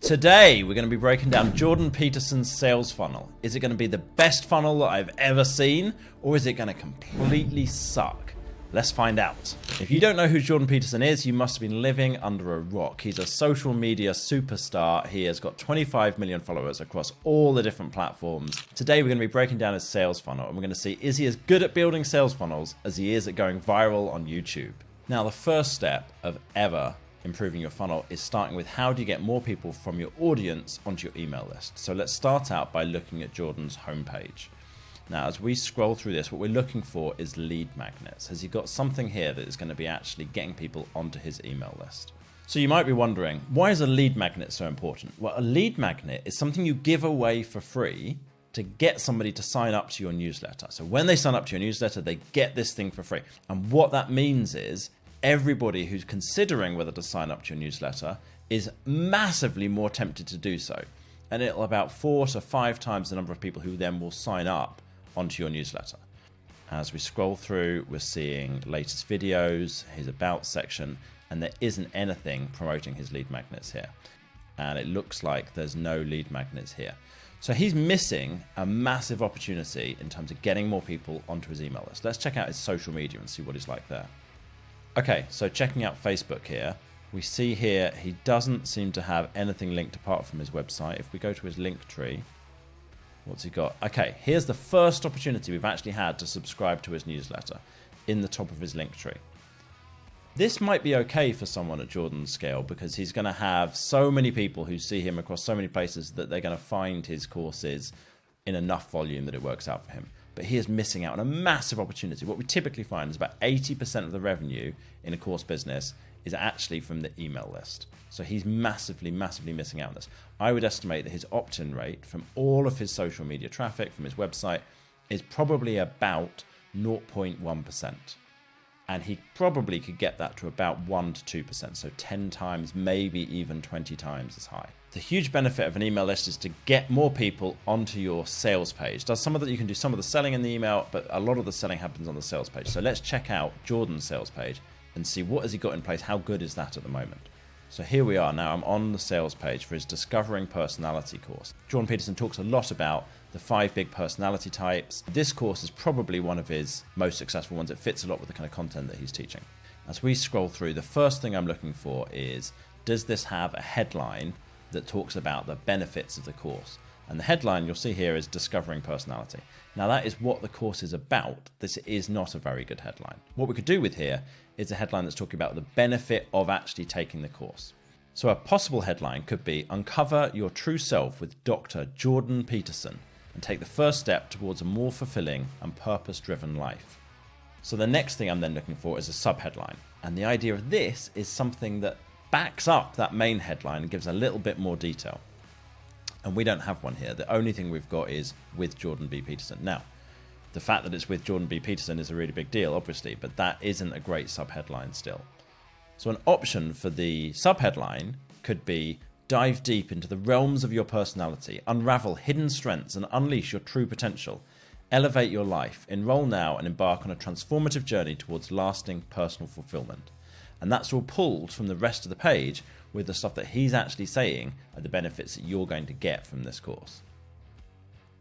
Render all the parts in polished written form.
Today, we're going to be breaking down Jordan Peterson's sales funnel. Is it going to be the best funnel that I've ever seen, or is it going to completely suck? Let's find out. If you don't know who Jordan Peterson is, you must have been living under a rock. He's a social media superstar. He has got 25 million followers across all the different platforms. Today, we're going to be breaking down his sales funnel, and we're going to see, is he as good at building sales funnels as he is at going viral on YouTube? Now, the first step of ever improving your funnel is starting with how do you get more people from your audience onto your email list. So let's start out by looking at Jordan's homepage. Now, as we scroll through this, what we're looking for is lead magnets. Has he got something here that is going to be actually getting people onto his email list? So you might be wondering, why is a lead magnet so important? Well, a lead magnet is something you give away for free to get somebody to sign up to your newsletter. So when they sign up to your newsletter, they get this thing for free. And what that means is everybody who's considering whether to sign up to your newsletter is massively more tempted to do so. And it'll about 4 to 5 times the number of people who then will sign up onto your newsletter. As we scroll through, we're seeing latest videos, his about section, and there isn't anything promoting his lead magnets here. And it looks like there's no lead magnets here. So he's missing a massive opportunity in terms of getting more people onto his email list. Let's check out his social media and see what he's like there. Okay, so checking out Facebook here, we see here he doesn't seem to have anything linked apart from his website. If we go to his link tree, what's he got? Okay, here's the first opportunity we've actually had to subscribe to his newsletter in the top of his link tree. This might be okay for someone at Jordan's scale because he's going to have so many people who see him across so many places that they're going to find his courses in enough volume that it works out for him. But he is missing out on a massive opportunity. What we typically find is about 80% of the revenue in a course business is actually from the email list. So he's massively, massively missing out on this. I would estimate that his opt-in rate from all of his social media traffic from his website is probably about 0.1%. And he probably could get that to about 1 to 2%, so 10 times, maybe even 20 times as high. The huge benefit of an email list is to get more people onto your sales page. You can do some of the selling in the email, but a lot of the selling happens on the sales page. So let's check out Jordan's sales page and see what has he got in place. How good is that at the moment? So here we are now. I'm on the sales page for his Discovering Personality course. Jordan Peterson talks a lot about the 5 big personality types. This course is probably one of his most successful ones. It fits a lot with the kind of content that he's teaching. As we scroll through, the first thing I'm looking for is, does this have a headline that talks about the benefits of the course? And the headline you'll see here is Discovering Personality. Now that is what the course is about. This is not a very good headline. What we could do with here is a headline that's talking about the benefit of actually taking the course. So a possible headline could be, Uncover Your True Self with Dr. Jordan Peterson and take the first step towards a more fulfilling and purpose-driven life. So the next thing I'm then looking for is a subheadline. And the idea of this is something that backs up that main headline and gives a little bit more detail. And we don't have one here. The only thing we've got is with Jordan B. Peterson. Now, the fact that it's with Jordan B. Peterson is a really big deal, obviously, but that isn't a great subheadline still. So an option for the subheadline could be, dive deep into the realms of your personality, unravel hidden strengths and unleash your true potential. Elevate your life, enroll now and embark on a transformative journey towards lasting personal fulfillment. And that's all pulled from the rest of the page with the stuff that he's actually saying are the benefits that you're going to get from this course.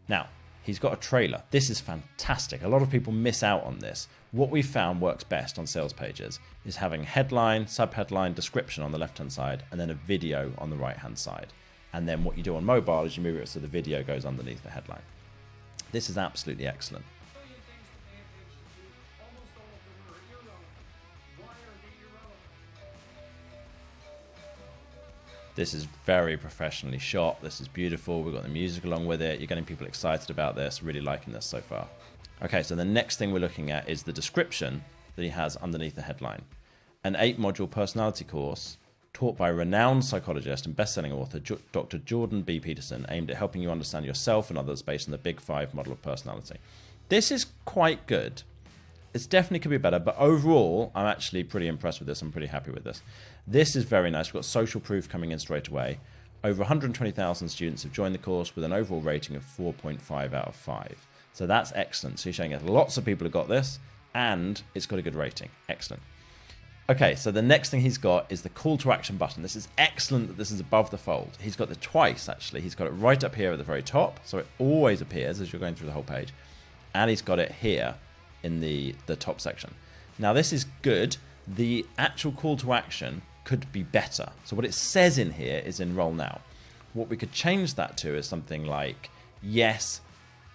Now, he's got a trailer. This is fantastic. A lot of people miss out on this. What we found works best on sales pages is having headline, subheadline, description on the left-hand side, and then a video on the right-hand side. And then what you do on mobile is you move it so the video goes underneath the headline. This is absolutely excellent. This is very professionally shot. This is beautiful. We've got the music along with it. You're getting people excited about this, really liking this so far. Okay, so the next thing we're looking at is the description that he has underneath the headline. An 8-module personality course taught by renowned psychologist and best-selling author Dr. Jordan B. Peterson, aimed at helping you understand yourself and others based on the Big 5 model of personality. This is quite good. It's definitely could be better, but overall, I'm actually pretty impressed with this. I'm pretty happy with this. This is very nice. We've got social proof coming in straight away. Over 120,000 students have joined the course with an overall rating of 4.5 out of 5. So that's excellent. So you're showing us lots of people have got this, and it's got a good rating. Excellent. Okay, so the next thing he's got is the call to action button. This is excellent that this is above the fold. He's got it twice, actually. He's got it right up here at the very top, so it always appears as you're going through the whole page. And he's got it here in the top section. Now, this is good. The actual call to action could be better. So what it says in here is enroll now. What we could change that to is something like, yes,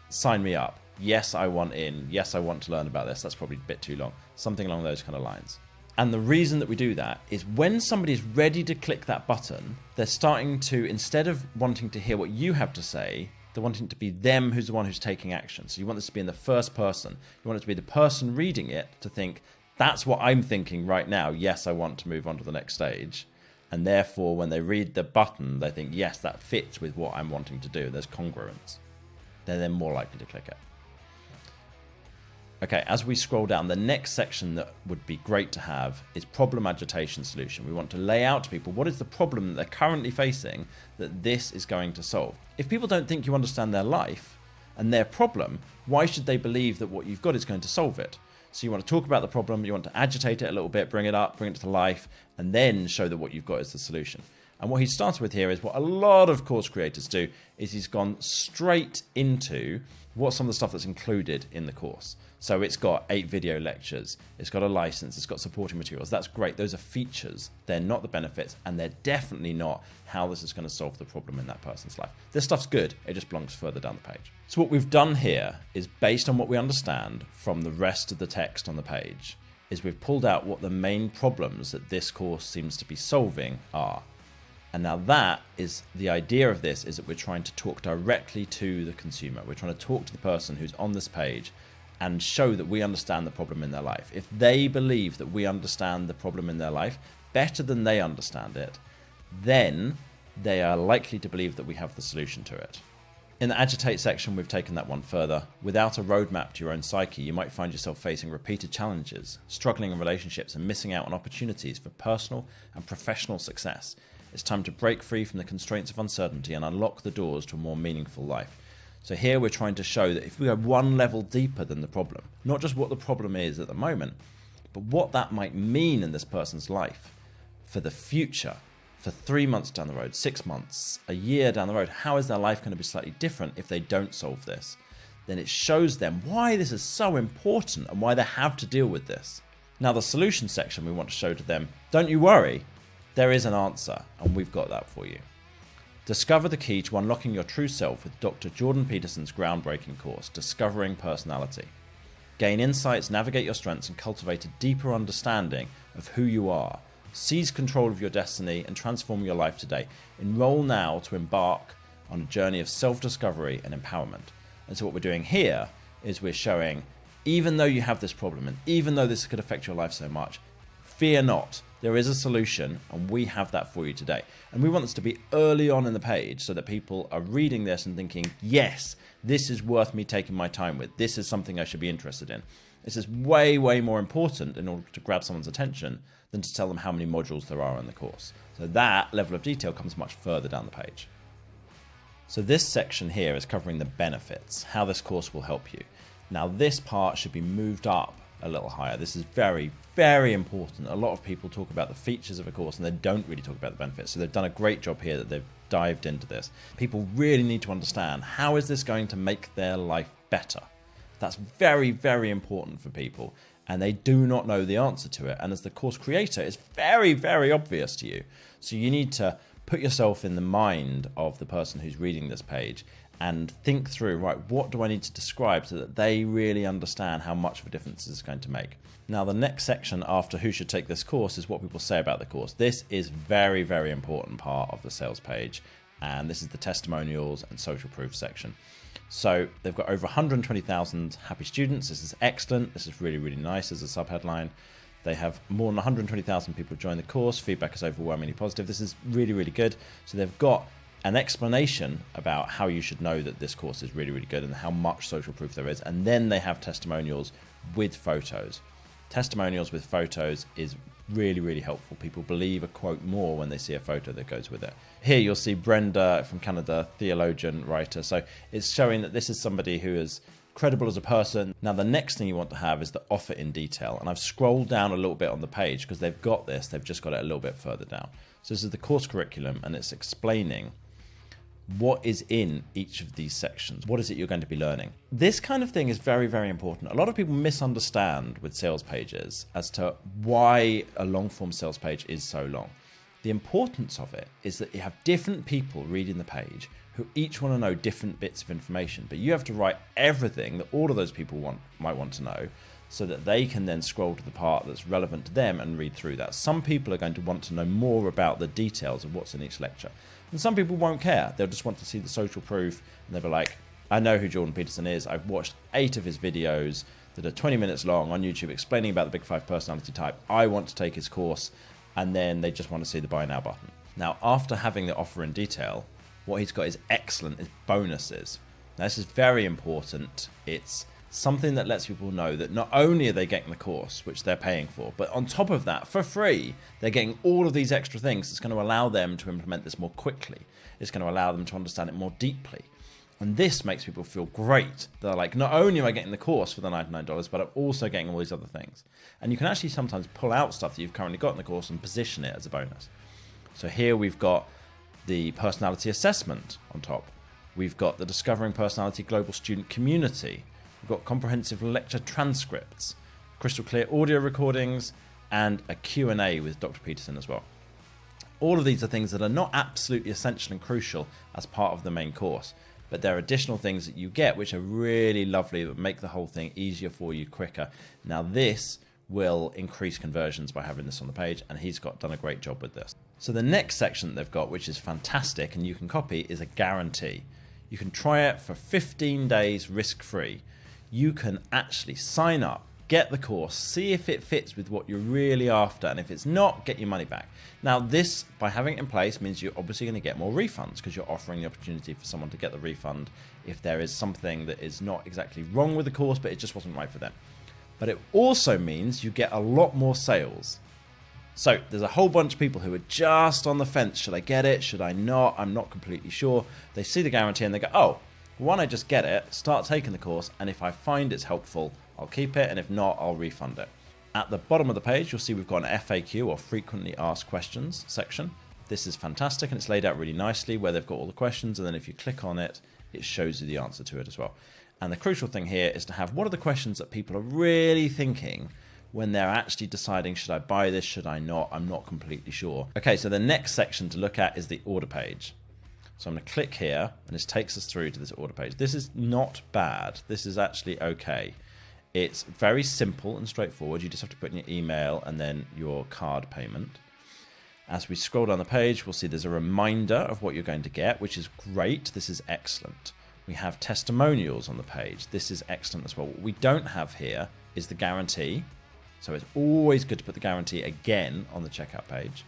sign me up. Yes, I want in. Yes, I want to learn about this. That's probably a bit too long. Something along those kind of lines. And the reason that we do that is when somebody's ready to click that button, they're starting to, instead of wanting to hear what you have to say, they're wanting to be them who's the one who's taking action. So you want this to be in the first person. You want it to be the person reading it to think, that's what I'm thinking right now. Yes, I want to move on to the next stage. And therefore, when they read the button, they think, yes, that fits with what I'm wanting to do. There's congruence. They're then more likely to click it. Okay, as we scroll down, the next section that would be great to have is problem agitation solution. We want to lay out to people what is the problem that they're currently facing that this is going to solve. If people don't think you understand their life and their problem, why should they believe that what you've got is going to solve it? So you want to talk about the problem, you want to agitate it a little bit, bring it up, bring it to life, and then show that what you've got is the solution. And what he started with here is what a lot of course creators do, is he's gone straight into what's some of the stuff that's included in the course. So it's got 8 video lectures, it's got a license, it's got supporting materials. That's great. Those are features. They're not the benefits, and they're definitely not how this is going to solve the problem in that person's life. This stuff's good. It just belongs further down the page. So what we've done here is, based on what we understand from the rest of the text on the page, is we've pulled out what the main problems that this course seems to be solving are. And now that is the idea of this, is that we're trying to talk directly to the consumer. We're trying to talk to the person who's on this page and show that we understand the problem in their life. If they believe that we understand the problem in their life better than they understand it, then they are likely to believe that we have the solution to it. In the agitate section, we've taken that one further. Without a roadmap to your own psyche, you might find yourself facing repeated challenges, struggling in relationships, and missing out on opportunities for personal and professional success. It's time to break free from the constraints of uncertainty and unlock the doors to a more meaningful life. So here we're trying to show that if we go one level deeper than the problem, not just what the problem is at the moment, but what that might mean in this person's life for the future, for 3 months down the road, 6 months, a year down the road, how is their life going to be slightly different if they don't solve this? Then it shows them why this is so important and why they have to deal with this. Now the solution section, we want to show to them, don't you worry, there is an answer, and we've got that for you. Discover the key to unlocking your true self with Dr. Jordan Peterson's groundbreaking course, Discovering Personality. Gain insights, navigate your strengths, and cultivate a deeper understanding of who you are. Seize control of your destiny and transform your life today. Enroll now to embark on a journey of self-discovery and empowerment. And so what we're doing here is we're showing, even though you have this problem, and even though this could affect your life so much, fear not. There is a solution, and we have that for you today. And we want this to be early on in the page so that people are reading this and thinking, yes, this is worth me taking my time with. This is something I should be interested in. This is way, way more important in order to grab someone's attention than to tell them how many modules there are in the course. So that level of detail comes much further down the page. So this section here is covering the benefits, how this course will help you. Now this part should be moved up a little higher. This is very, very important. A lot of people talk about the features of a course and they don't really talk about the benefits. So they've done a great job here that they've dived into this. People really need to understand, how is this going to make their life better? That's very, very important for people, and they do not know the answer to it. And as the course creator, it's very, very obvious to you. So you need to put yourself in the mind of the person who's reading this page and think through, right, what do I need to describe so that they really understand how much of a difference this is going to make. Now, the next section after who should take this course is what people say about the course. This is very, very important part of the sales page, and this is the testimonials and social proof section. So they've got over 120,000 happy students. This is excellent. This is really, really nice as a subheadline. They have more than 120,000 people join the course. Feedback is overwhelmingly positive. This is really, really good. So they've got an explanation about how you should know that this course is really, really good and how much social proof there is. And then they have testimonials with photos. Testimonials with photos is really, really helpful. People believe a quote more when they see a photo that goes with it. Here you'll see Brenda from Canada, theologian, writer. So it's showing that this is somebody who has credible as a person. Now, the next thing you want to have is the offer in detail. And I've scrolled down a little bit on the page because they've got this. They've just got it a little bit further down. So this is the course curriculum, and it's explaining what is in each of these sections. What is it you're going to be learning? This kind of thing is very, very important. A lot of people misunderstand with sales pages as to why a long form sales page is so long. The importance of it is that you have different people reading the page who each want to know different bits of information, but you have to write everything that all of those people might want to know, so that they can then scroll to the part that's relevant to them and read through that. Some people are going to want to know more about the details of what's in each lecture, and some people won't care. They'll just want to see the social proof, and they'll be like, I know who Jordan Peterson is. I've watched 8 of his videos that are 20 minutes long on YouTube explaining about the Big 5 personality type. I want to take his course, and then they just want to see the buy now button. Now, after having the offer in detail, what he's got is excellent, is bonuses. Now, this is very important. It's something that lets people know that not only are they getting the course, which they're paying for, but on top of that, for free, they're getting all of these extra things that's going to allow them to implement this more quickly. It's going to allow them to understand it more deeply. And this makes people feel great. They're like, not only am I getting the course for the $99, but I'm also getting all these other things. And you can actually sometimes pull out stuff that you've currently got in the course and position it as a bonus. So here we've got the personality assessment on top. We've got the Discovering Personality Global Student Community. We've got comprehensive lecture transcripts, crystal clear audio recordings, and a Q&A with Dr. Peterson as well. All of these are things that are not absolutely essential and crucial as part of the main course, but there are additional things that you get which are really lovely, that make the whole thing easier for you, quicker. Now this will increase conversions by having this on the page, and he's done a great job with this. So the next section that they've got, which is fantastic and you can copy, is a guarantee. You can try it for 15 days risk-free. You can actually sign up, get the course, see if it fits with what you're really after, and if it's not, get your money back. Now this, by having it in place, means you're obviously going to get more refunds, because you're offering the opportunity for someone to get the refund if there is something that is not exactly wrong with the course, but it just wasn't right for them. But it also means you get a lot more sales. So there's a whole bunch of people who are just on the fence. Should I get it? Should I not? I'm not completely sure. They see the guarantee and they go, oh, why don't I just get it, start taking the course, and if I find it's helpful, I'll keep it, and if not, I'll refund it. At the bottom of the page, you'll see we've got an FAQ, or frequently asked questions section. This is fantastic, and it's laid out really nicely where they've got all the questions, and then if you click on it, it shows you the answer to it as well. And the crucial thing here is to have, what are the questions that people are really thinking when they're actually deciding, should I buy this, should I not? I'm not completely sure. Okay, so the next section to look at is the order page. So I'm going to click here, and this takes us through to this order page. This is not bad. This is actually okay. It's very simple and straightforward. You just have to put in your email and then your card payment. As we scroll down the page, we'll see there's a reminder of what you're going to get, which is great. This is excellent. We have testimonials on the page. This is excellent as well. What we don't have here is the guarantee. So it's always good to put the guarantee again on the checkout page.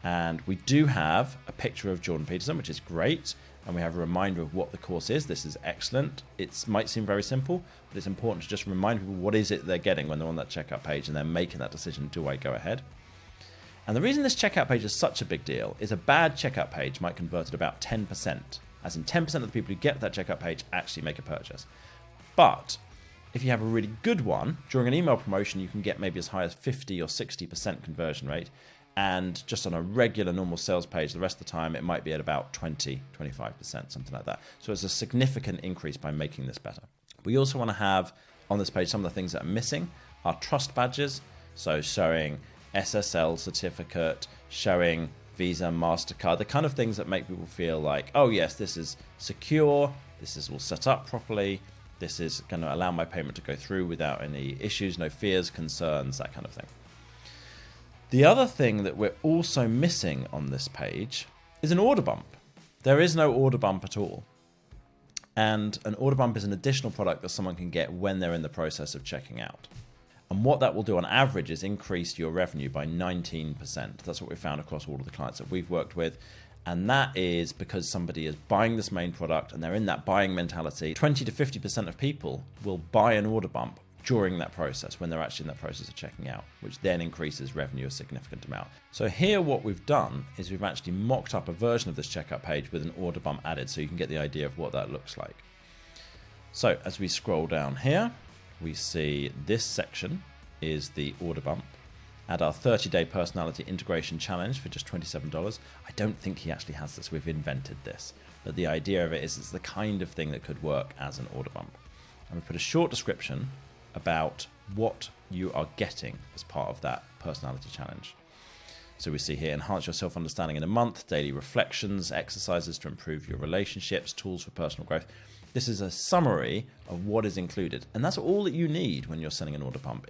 And we do have a picture of Jordan Peterson, which is great. And we have a reminder of what the course is. This is excellent. It might seem very simple, but it's important to just remind people what is it they're getting when they're on that checkout page and they're making that decision, do I go ahead? And the reason this checkout page is such a big deal is a bad checkout page might convert at about 10%, as in 10% of the people who get that checkout page actually make a purchase. But if you have a really good one, during an email promotion, you can get maybe as high as 50 or 60% conversion rate. And just on a regular normal sales page, the rest of the time, it might be at about 20, 25%, something like that. So it's a significant increase by making this better. We also want to have on this page some of the things that are missing are trust badges. So showing SSL certificate, showing Visa, MasterCard, the kind of things that make people feel like, oh yes, this is secure, this is all set up properly, this is going to allow my payment to go through without any issues, no fears, concerns, that kind of thing. The other thing that we're also missing on this page is an order bump. There is no order bump at all. And an order bump is an additional product that someone can get when they're in the process of checking out. And what that will do on average is increase your revenue by 19%. That's what we found across all of the clients that we've worked with. And that is because somebody is buying this main product and they're in that buying mentality. 20 to 50% of people will buy an order bump during that process, when they're actually in that process of checking out, which then increases revenue a significant amount. So here what we've done is we've actually mocked up a version of this checkout page with an order bump added, so you can get the idea of what that looks like. So as we scroll down here, we see this section is the order bump. At our 30-day personality integration challenge for just $27. I don't think he actually has this. We've invented this. But the idea of it is it's the kind of thing that could work as an order bump. And we put a short description about what you are getting as part of that personality challenge. So we see here, enhance your self-understanding in a month, daily reflections, exercises to improve your relationships, tools for personal growth. This is a summary of what is included. And that's all that you need when you're selling an order bump.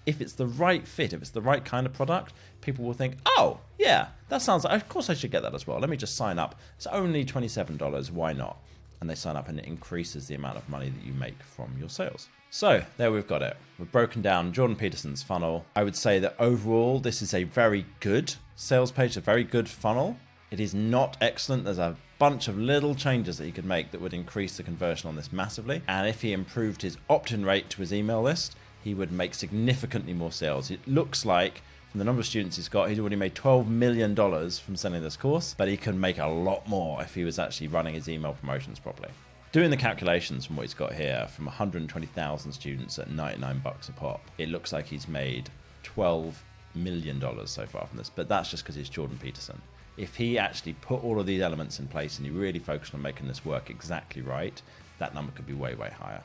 If it's the right fit, if it's the right kind of product, people will think, oh, yeah, that sounds like, of course I should get that as well. Let me just sign up. It's only $27. Why not? And they sign up and it increases the amount of money that you make from your sales. So there we've got it. We've broken down Jordan Peterson's funnel. I would say that overall, this is a very good sales page, a very good funnel. It is not excellent. There's a bunch of little changes that he could make that would increase the conversion on this massively. And if he improved his opt-in rate to his email list, he would make significantly more sales. It looks like, from the number of students he's got, he's already made $12 million from selling this course, but he can make a lot more if he was actually running his email promotions properly. Doing the calculations from what he's got here, from 120,000 students at $99 a pop, it looks like he's made $12 million so far from this, but that's just because it's Jordan Peterson. If he actually put all of these elements in place and he really focused on making this work exactly right, that number could be way, way higher.